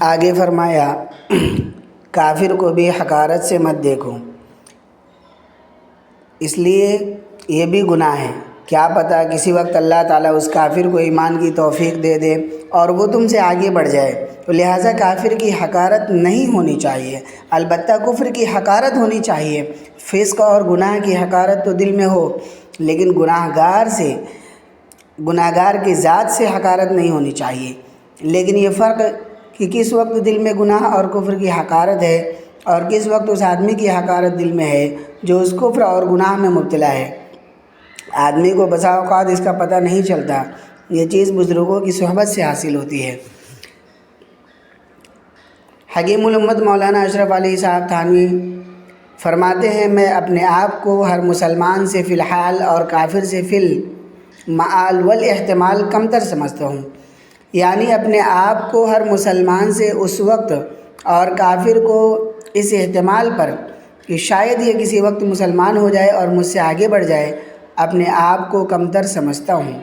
آگے فرمایا کافر کو بھی حقارت سے مت دیکھو، اس لیے یہ بھی گناہ ہے۔ کیا پتہ کسی وقت اللہ تعالیٰ اس کافر کو ایمان کی توفیق دے دے اور وہ تم سے آگے بڑھ جائے، تو لہٰذا کافر کی حقارت نہیں ہونی چاہیے، البتہ کفر کی حقارت ہونی چاہیے۔ فسق اور گناہ کی حقارت تو دل میں ہو، لیکن گناہ گار کی ذات سے حقارت نہیں ہونی چاہیے۔ لیکن یہ فرق کہ کس وقت دل میں گناہ اور کفر کی حقارت ہے اور کس وقت اس آدمی کی حقارت دل میں ہے جو اس کفر اور گناہ میں مبتلا ہے۔ آدمی کو بسا اوقات اس کا پتہ نہیں چلتا، یہ چیز بزرگوں کی صحبت سے حاصل ہوتی ہے۔ حکیم الامت مولانا اشرف علی صاحب تھانوی فرماتے ہیں، میں اپنے آپ کو ہر مسلمان سے فی الحال اور کافر سے فی المآل والاحتمال کمتر سمجھتا ہوں، یعنی اپنے آپ کو ہر مسلمان سے اس وقت اور کافر کو اس احتمال پر کہ شاید یہ کسی وقت مسلمان ہو جائے اور مجھ سے آگے بڑھ جائے، اپنے آپ کو کمتر سمجھتا ہوں۔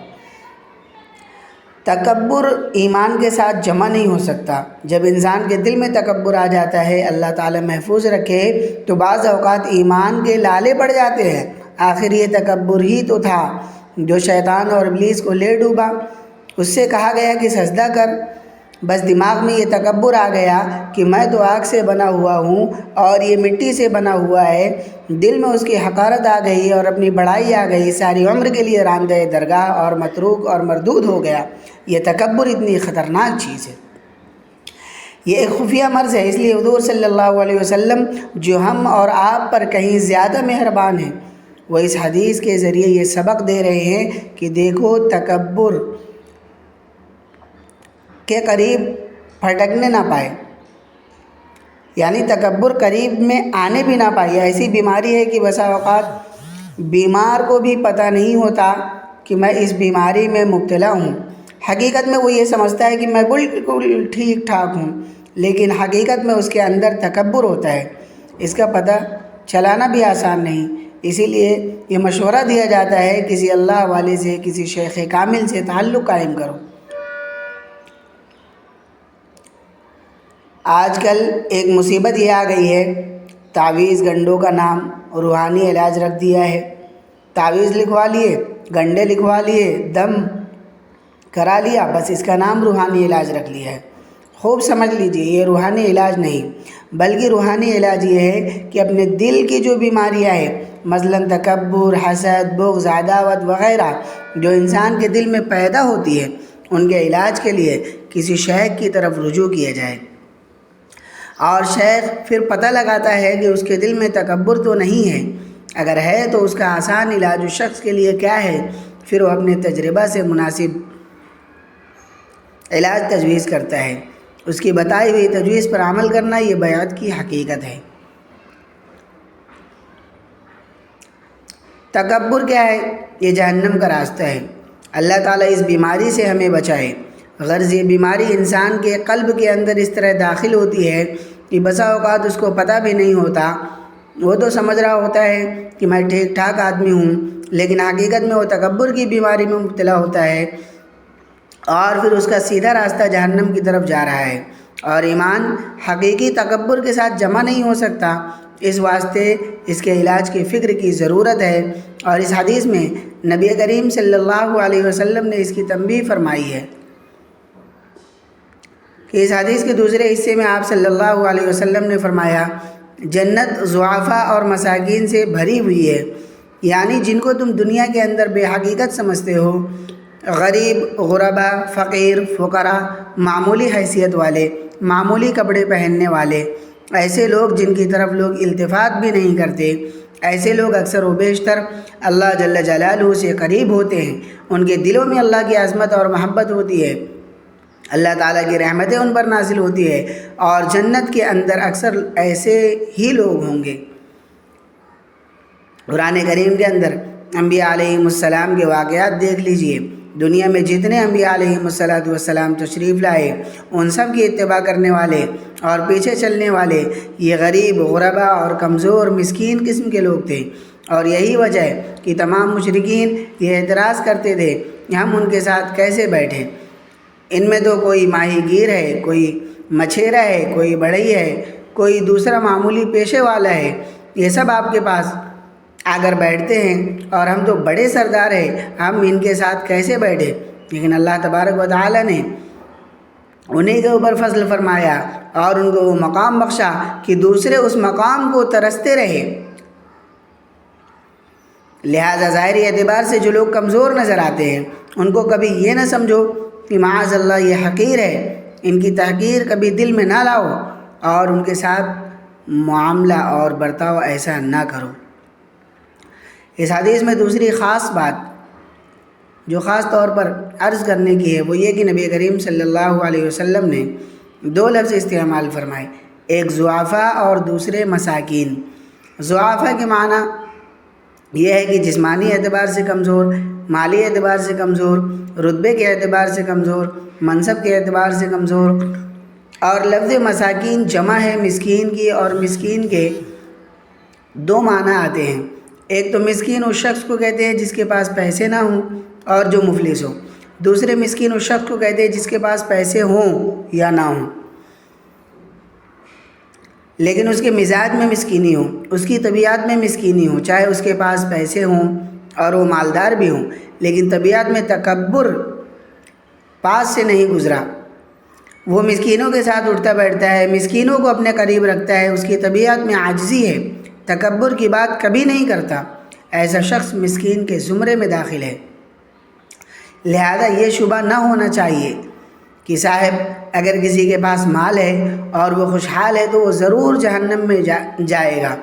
تکبر ایمان کے ساتھ جمع نہیں ہو سکتا۔ جب انسان کے دل میں تکبر آ جاتا ہے، اللہ تعالیٰ محفوظ رکھے، تو بعض اوقات ایمان کے لالے پڑ جاتے ہیں۔ آخر یہ تکبر ہی تو تھا جو شیطان اور ابلیس کو لے ڈوبا۔ اس سے کہا گیا کہ سجدہ کر، بس دماغ میں یہ تکبر آ گیا کہ میں تو آگ سے بنا ہوا ہوں اور یہ مٹی سے بنا ہوا ہے۔ دل میں اس کی حقارت آ گئی اور اپنی بڑائی آ گئی، ساری عمر کے لیے راندہ درگاہ اور متروک اور مردود ہو گیا۔ یہ تکبر اتنی خطرناک چیز ہے، یہ ایک خفیہ مرض ہے۔ اس لیے حضور صلی اللہ علیہ وسلم جو ہم اور آپ پر کہیں زیادہ مہربان ہیں، وہ اس حدیث کے ذریعے یہ سبق دے رہے ہیں کہ دیکھو تکبر کے قریب پھٹکنے نہ پائے، یعنی تکبر قریب میں آنے بھی نہ پائے۔ ایسی بیماری ہے کہ بسا اوقات بیمار کو بھی پتہ نہیں ہوتا کہ میں اس بیماری میں مبتلا ہوں۔ حقیقت میں وہ یہ سمجھتا ہے کہ میں بالکل ٹھیک ٹھاک ہوں، لیکن حقیقت میں اس کے اندر تکبر ہوتا ہے۔ اس کا پتہ چلانا بھی آسان نہیں، اسی لیے یہ مشورہ دیا جاتا ہے کسی اللہ والے سے، کسی شیخ کامل سے تعلق قائم کرو۔ آج کل ایک مصیبت یہ آ گئی ہے، تعویذ گنڈوں کا نام روحانی علاج رکھ دیا ہے۔ تعویذ لکھوا لیے، گنڈے لکھوا لیے، دم کرا لیا، بس اس کا نام روحانی علاج رکھ لیا ہے۔ خوب سمجھ لیجئے، یہ روحانی علاج نہیں، بلکہ روحانی علاج یہ ہے کہ اپنے دل کی جو بیماریاں ہیں، مثلاً تکبر، حسد، بغض، عداوت وغیرہ جو انسان کے دل میں پیدا ہوتی ہے، ان کے علاج کے لیے کسی شیخ کی طرف رجوع کیا جائے، اور شیخ پھر پتہ لگاتا ہے کہ اس کے دل میں تکبر تو نہیں ہے، اگر ہے تو اس کا آسان علاج اس شخص کے لیے کیا ہے، پھر وہ اپنے تجربہ سے مناسب علاج تجویز کرتا ہے۔ اس کی بتائی ہوئی تجویز پر عمل کرنا یہ بیعت کی حقیقت ہے۔ تکبر کیا ہے؟ یہ جہنم کا راستہ ہے۔ اللہ تعالیٰ اس بیماری سے ہمیں بچائے۔ غرض یہ بیماری انسان کے قلب کے اندر اس طرح داخل ہوتی ہے کہ بسا اوقات اس کو پتہ بھی نہیں ہوتا، وہ تو سمجھ رہا ہوتا ہے کہ میں ٹھیک ٹھاک آدمی ہوں، لیکن حقیقت میں وہ تکبر کی بیماری میں مبتلا ہوتا ہے اور پھر اس کا سیدھا راستہ جہنم کی طرف جا رہا ہے، اور ایمان حقیقی تکبر کے ساتھ جمع نہیں ہو سکتا۔ اس واسطے اس کے علاج کی فکر کی ضرورت ہے، اور اس حدیث میں نبی کریم صلی اللہ علیہ وسلم نے اس کی تنبیہ فرمائی ہے کہ اس حدیث کے دوسرے حصے میں آپ صلی اللہ علیہ وسلم نے فرمایا، جنت ضعفاء اور مساکین سے بھری ہوئی ہے، یعنی جن کو تم دنیا کے اندر بے حقیقت سمجھتے ہو، غریب، غربا، فقیر، فقراء، معمولی حیثیت والے، معمولی کپڑے پہننے والے، ایسے لوگ جن کی طرف لوگ التفات بھی نہیں کرتے، ایسے لوگ اکثر و بیشتر اللہ جل جلالہ سے قریب ہوتے ہیں، ان کے دلوں میں اللہ کی عظمت اور محبت ہوتی ہے، اللہ تعالیٰ کی رحمتیں ان پر نازل ہوتی ہے، اور جنت کے اندر اکثر ایسے ہی لوگ ہوں گے۔ قرآن کریم کے اندر انبیاء علیہم السلام کے واقعات دیکھ لیجئے۔ دنیا میں جتنے انبیاء علیہم السلام تشریف لائے، ان سب کی اتباع کرنے والے اور پیچھے چلنے والے یہ غریب، غربا اور کمزور مسکین قسم کے لوگ تھے، اور یہی وجہ ہے کہ تمام مشرکین یہ اعتراض کرتے تھے کہ ہم ان کے ساتھ کیسے بیٹھیں، ان میں تو کوئی ماہی گیر ہے، کوئی مچھیرا ہے، کوئی بڑھئی ہے، کوئی دوسرا معمولی پیشے والا ہے، یہ سب آپ کے پاس اگر بیٹھتے ہیں اور ہم تو بڑے سردار ہیں، ہم ان کے ساتھ کیسے بیٹھے؟ لیکن اللہ تبارک و تعالیٰ نے انہیں کے اوپر فضل فرمایا اور ان کو وہ مقام بخشا کہ دوسرے اس مقام کو ترستے رہے۔ لہٰذا ظاہری اعتبار سے جو لوگ کمزور نظر آتے ہیں ان کو کبھی یہ نہ سمجھو کہ معاذ اللہ یہ حقیر ہے، ان کی تحقیر کبھی دل میں نہ لاؤ اور ان کے ساتھ معاملہ اور برتاؤ ایسا نہ کرو۔ اس حدیث میں دوسری خاص بات جو خاص طور پر عرض کرنے کی ہے وہ یہ کہ نبی کریم صلی اللہ علیہ وسلم نے دو لفظ استعمال فرمائے، ایک ضعفاء اور دوسرے مساکین۔ ضعفاء کے معنی یہ ہے کہ جسمانی اعتبار سے کمزور، مالی اعتبار سے کمزور، رتبے کے اعتبار سے کمزور، منصب کے اعتبار سے کمزور۔ اور لفظ مساکین جمع ہے مسکین کی، اور مسکین کے دو معنی آتے ہیں۔ ایک تو مسکین اس شخص کو کہتے ہیں جس کے پاس پیسے نہ ہوں اور جو مفلس ہو، دوسرے مسکین اس شخص کو کہتے ہیں جس کے پاس پیسے ہوں یا نہ ہوں لیکن اس کے مزاج میں مسکینی ہو، اس کی طبیعت میں مسکینی ہو، چاہے اس کے پاس پیسے ہوں اور وہ مالدار بھی ہوں لیکن طبیعت میں تکبر پاس سے نہیں گزرا، وہ مسکینوں کے ساتھ اٹھتا بیٹھتا ہے، مسکینوں کو اپنے قریب رکھتا ہے، اس کی طبیعت میں عاجزی ہے، تکبر کی بات کبھی نہیں کرتا، ایسا شخص مسکین کے زمرے میں داخل ہے۔ لہذا یہ شبہ نہ ہونا چاہیے کہ صاحب اگر کسی کے پاس مال ہے اور وہ خوشحال ہے تو وہ ضرور جہنم میں جائے گا۔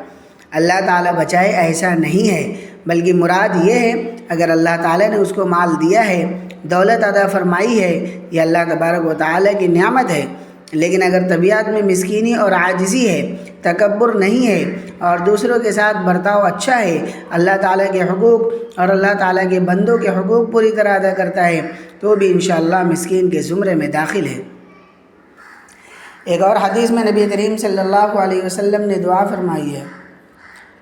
اللہ تعالیٰ بچائے، ایسا نہیں ہے، بلکہ مراد یہ ہے اگر اللہ تعالیٰ نے اس کو مال دیا ہے، دولت عطا فرمائی ہے، یہ اللہ تبارک و تعالیٰ کی نعمت ہے، لیکن اگر طبیعت میں مسکینی اور عاجزی ہے، تکبر نہیں ہے اور دوسروں کے ساتھ برتاؤ اچھا ہے، اللہ تعالیٰ کے حقوق اور اللہ تعالیٰ کے بندوں کے حقوق پوری طرح ادا کرتا ہے تو بھی انشاءاللہ مسکین کے زمرے میں داخل ہے۔ ایک اور حدیث میں نبی کریم صلی اللہ علیہ وسلم نے دعا فرمائی ہے،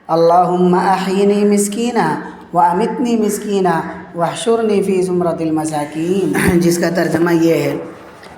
اللہم احینی مسکینا وامتنی مسکینا واحشرنی فی زمرۃ المساکین، جس کا ترجمہ یہ ہے،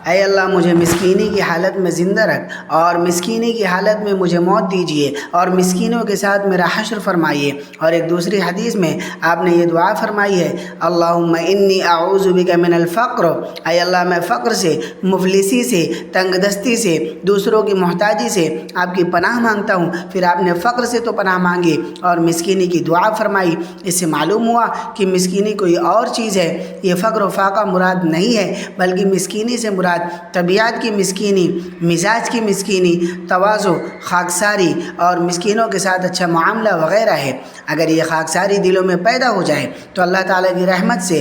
اے اللہ مجھے مسکینی کی حالت میں زندہ رکھ اور مسکینی کی حالت میں مجھے موت دیجیے اور مسکینوں کے ساتھ میرا حشر فرمائیے۔ اور ایک دوسری حدیث میں آپ نے یہ دعا فرمائی ہے، اللہم انی اعوذ بک من الفقر، اے اللہ میں فقر سے، مفلسی سے، تنگ دستی سے، دوسروں کی محتاجی سے آپ کی پناہ مانگتا ہوں۔ پھر آپ نے فقر سے تو پناہ مانگی اور مسکینی کی دعا فرمائی۔ اس سے معلوم ہوا کہ مسکینی کوئی اور چیز ہے، یہ فقر و فاقہ مراد نہیں ہے، بلکہ مسکینی سے مراد طبیعت کی مسکینی، مزاج کی مسکینی، تواضع، خاکساری اور مسکینوں کے ساتھ اچھا معاملہ وغیرہ ہے۔ اگر یہ خاکساری دلوں میں پیدا ہو جائے تو اللہ تعالیٰ کی رحمت سے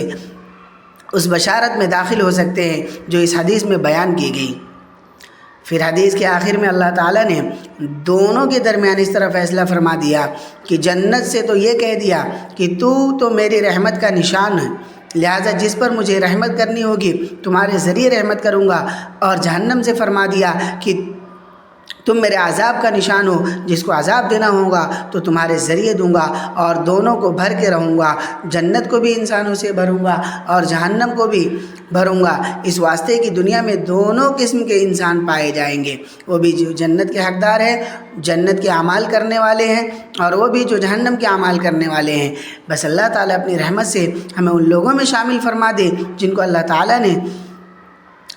اس بشارت میں داخل ہو سکتے ہیں جو اس حدیث میں بیان کی گئی۔ پھر حدیث کے آخر میں اللہ تعالیٰ نے دونوں کے درمیان اس طرح فیصلہ فرما دیا کہ جنت سے تو یہ کہہ دیا کہ تو میری رحمت کا نشان ہے، لہٰذا جس پر مجھے رحمت کرنی ہوگی تمہارے ذریعے رحمت کروں گا، اور جہنم سے فرما دیا کہ تم میرے عذاب کا نشان ہو، جس کو عذاب دینا ہوگا تو تمہارے ذریعے دوں گا، اور دونوں کو بھر کے رہوں گا، جنت کو بھی انسانوں سے بھروں گا اور جہنم کو بھی بھروں گا، اس واسطے کہ دنیا میں دونوں قسم کے انسان پائے جائیں گے، وہ بھی جو جنت کے حقدار ہیں، جنت کے اعمال کرنے والے ہیں، اور وہ بھی جو جہنم کے اعمال کرنے والے ہیں۔ بس اللہ تعالیٰ اپنی رحمت سے ہمیں ان لوگوں میں شامل فرما دے جن کو اللہ تعالیٰ نے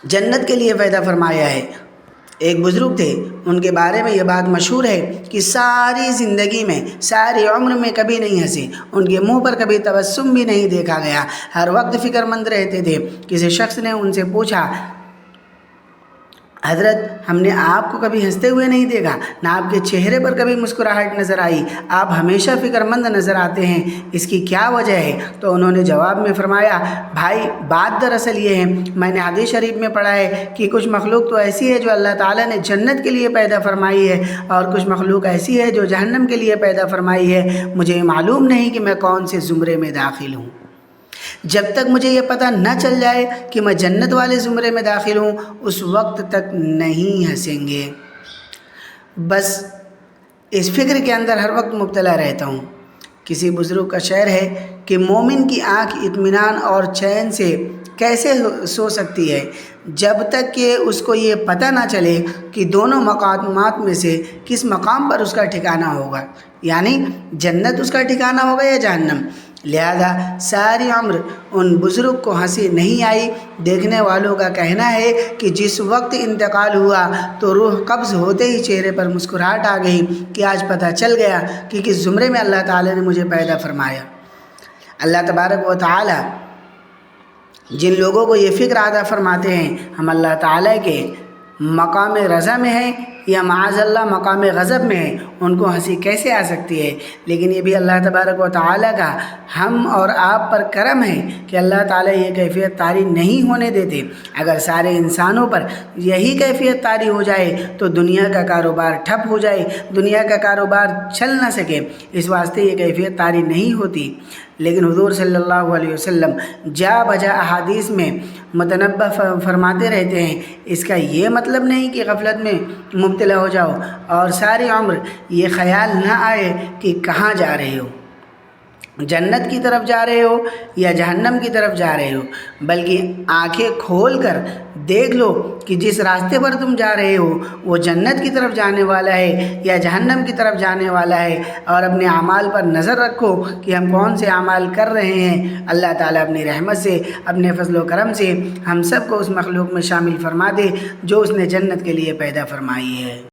جنت کے لیے پیدا فرمایا ہے۔ ایک بزرگ تھے، ان کے بارے میں یہ بات مشہور ہے کہ ساری زندگی میں، ساری عمر میں کبھی نہیں ہنسے، ان کے منہ پر کبھی تبسم بھی نہیں دیکھا گیا، ہر وقت فکر مند رہتے تھے۔ کسی شخص نے ان سے پوچھا، حضرت ہم نے آپ کو کبھی ہنستے ہوئے نہیں دیکھا، نہ آپ کے چہرے پر کبھی مسکراہٹ نظر آئی، آپ ہمیشہ فکر مند نظر آتے ہیں، اس کی کیا وجہ ہے؟ تو انہوں نے جواب میں فرمایا، بھائی بات دراصل یہ ہے، میں نے حدیث شریف میں پڑھا ہے کہ کچھ مخلوق تو ایسی ہے جو اللہ تعالیٰ نے جنت کے لیے پیدا فرمائی ہے، اور کچھ مخلوق ایسی ہے جو جہنم کے لیے پیدا فرمائی ہے، مجھے معلوم نہیں کہ میں کون سے زمرے میں داخل ہوں۔ جب تک مجھے یہ پتہ نہ چل جائے کہ میں جنت والے زمرے میں داخل ہوں، اس وقت تک نہیں ہنسیں گے۔ بس اس فکر کے اندر ہر وقت مبتلا رہتا ہوں۔ کسی بزرگ کا شعر ہے کہ مومن کی آنکھ اطمینان اور چین سے کیسے سو سکتی ہے جب تک کہ اس کو یہ پتہ نہ چلے کہ دونوں مقامات میں سے کس مقام پر اس کا ٹھکانہ ہوگا، یعنی جنت اس کا ٹھکانہ ہوگا یا جہنم۔ لہذا ساری عمر ان بزرگ کو ہنسی نہیں آئی۔ دیکھنے والوں کا کہنا ہے کہ جس وقت انتقال ہوا تو روح قبض ہوتے ہی چہرے پر مسکراہٹ آ گئی کہ آج پتہ چل گیا کہ کس زمرے میں اللہ تعالیٰ نے مجھے پیدا فرمایا۔ اللہ تبارک و تعالیٰ جن لوگوں کو یہ فکر عطا فرماتے ہیں ہم اللہ تعالیٰ کے مقام رضا میں ہیں یا معاذ اللہ مقام غضب میں ہیں، ان کو ہنسی کیسے آ سکتی ہے؟ لیکن یہ بھی اللہ تبارک و تعالیٰ کا ہم اور آپ پر کرم ہے کہ اللہ تعالیٰ یہ کیفیت طاری نہیں ہونے دیتے۔ اگر سارے انسانوں پر یہی کیفیت طاری ہو جائے تو دنیا کا کاروبار ٹھپ ہو جائے، دنیا کا کاروبار چل نہ سکے، اس واسطے یہ کیفیت طاری نہیں ہوتی۔ لیکن حضور صلی اللہ علیہ وسلم جا بجا احادیث میں متنبہ فرماتے رہتے ہیں، اس کا یہ مطلب نہیں کہ غفلت میں مبتلا ہو جاؤ اور ساری عمر یہ خیال نہ آئے کہ کہاں جا رہے ہو، جنت کی طرف جا رہے ہو یا جہنم کی طرف جا رہے ہو، بلکہ آنکھیں کھول کر دیکھ لو کہ جس راستے پر تم جا رہے ہو وہ جنت کی طرف جانے والا ہے یا جہنم کی طرف جانے والا ہے، اور اپنے اعمال پر نظر رکھو کہ ہم کون سے اعمال کر رہے ہیں۔ اللہ تعالیٰ اپنی رحمت سے، اپنے فضل و کرم سے ہم سب کو اس مخلوق میں شامل فرما دے جو اس نے جنت کے لیے پیدا فرمائی ہے۔